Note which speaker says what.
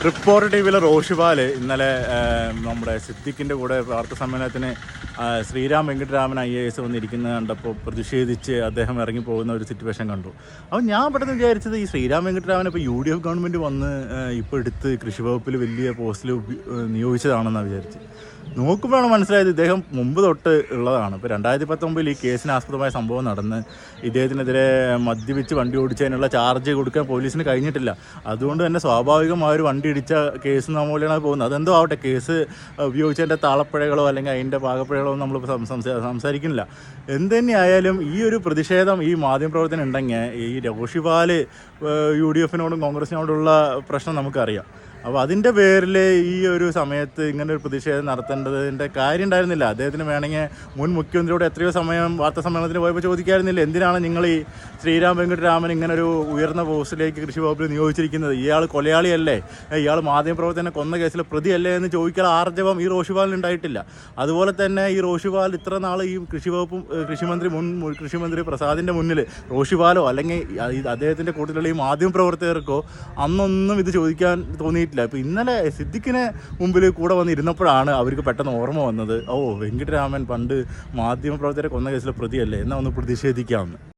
Speaker 1: Reporter T വിയിലെ റോഷിപാൽ ഇന്നലെ നമ്മുടെ സിദ്ദിഖിൻ്റെ കൂടെ വാർത്താ സമ്മേളനത്തിന് ശ്രീരാം വെങ്കിട്ടരാമൻ IAS വന്നിരിക്കുന്നത് കണ്ടപ്പോൾ പ്രതിഷേധിച്ച് അദ്ദേഹം ഇറങ്ങിപ്പോകുന്ന ഒരു സിറ്റുവേഷൻ കണ്ടു. അപ്പോൾ ഞാൻ പെട്ടെന്ന് വിചാരിച്ചത് ഈ ശ്രീരാം വെങ്കിട്ടരാമൻ ഇപ്പോൾ UDF ഗവൺമെൻറ് വന്ന് ഇപ്പോൾ എടുത്ത് കൃഷി വകുപ്പിൽ വലിയ പോസ്റ്റിൽ നിയോഗിച്ചതാണെന്നാണ് വിചാരിച്ചത്. നോക്കുമ്പോഴാണ് മനസ്സിലായത് ഇദ്ദേഹം മുമ്പ് തൊട്ട് ഉള്ളതാണ്. ഇപ്പോൾ 2019 ഈ കേസിന് ആസ്പദമായ സംഭവം നടന്ന് ഇദ്ദേഹത്തിനെതിരെ മദ്യപിച്ച് വണ്ടി ഓടിച്ചതിനുള്ള ചാർജ് കൊടുക്കാൻ പോലീസിന് കഴിഞ്ഞിട്ടില്ല. അതുകൊണ്ട് തന്നെ സ്വാഭാവികമായ ഒരു വണ്ടി ഇടിച്ച കേസ് മൂലമാണ് പോകുന്നത്. അതെന്തോ ആവട്ടെ, കേസ് ഉപയോഗിച്ചതിൻ്റെ താളപ്പിഴകളോ അല്ലെങ്കിൽ അതിൻ്റെ പാകപ്പിഴകളോ നമ്മൾ സംസാരിക്കുന്നില്ല. എന്തുതന്നെയായാലും ഈ ഒരു പ്രതിഷേധം ഈ മാധ്യമപ്രവർത്തനം ഉണ്ടെങ്കിൽ ഈ റോഷിപാൽ UDFനോടും കോൺഗ്രസിനോടുള്ള പ്രശ്നം നമുക്കറിയാം. അപ്പോൾ അതിൻ്റെ പേരിൽ ഈ ഒരു സമയത്ത് ഇങ്ങനെ ഒരു പ്രതിഷേധം നടത്തേണ്ടതിൻ്റെ കാര്യം ഉണ്ടായിരുന്നില്ല. അദ്ദേഹത്തിന് വേണമെങ്കിൽ മുൻ മുഖ്യമന്ത്രിയോട് എത്രയോ സമയം വാർത്താ സമ്മേളനത്തിന് പോയപ്പോൾ ചോദിക്കായിരുന്നില്ല, എന്തിനാണ് നിങ്ങൾ ഈ ശ്രീരാം വെങ്കിട്ടരാമൻ ഇങ്ങനെ ഒരു ഉയർന്ന പോസ്റ്റിലേക്ക് കൃഷി വകുപ്പിൽ നിയോഗിച്ചിരിക്കുന്നത്? ഇയാൾ കൊലയാളിയല്ലേ, ഇയാൾ മാധ്യമപ്രവർത്തകനെ കൊന്ന കേസിലെ പ്രതിയല്ലേ എന്ന് ചോദിക്കാൻ ആർജവം ഈ റോഷിപാലിന് ഉണ്ടായിട്ടില്ല. അതുപോലെ തന്നെ ഈ റോഷിപാൽ ഇത്ര നാൾ ഈ മുൻ കൃഷിമന്ത്രി പ്രസാദിൻ്റെ മുന്നിൽ റോഷിപാലോ അല്ലെങ്കിൽ അദ്ദേഹത്തിൻ്റെ കൂട്ടത്തിലുള്ള ഈ മാധ്യമപ്രവർത്തകർക്കോ അന്നൊന്നും ഇത് ചോദിക്കാൻ തോന്നിയിട്ടില്ല. ഇപ്പോൾ ഇന്നലെ സിദ്ദിഖിന് മുമ്പിൽ കൂടെ വന്നിരുന്നപ്പോഴാണ് അവർക്ക് പെട്ടെന്ന് ഓർമ്മ വന്നത്, വെങ്കിട്ടരാമൻ പണ്ട് മാധ്യമപ്രവർത്തകരെ കൊന്ന കേസിലെ പ്രതിയല്ലേ, എന്നാൽ ഒന്ന് പ്രതിഷേധിക്കാമെന്ന്.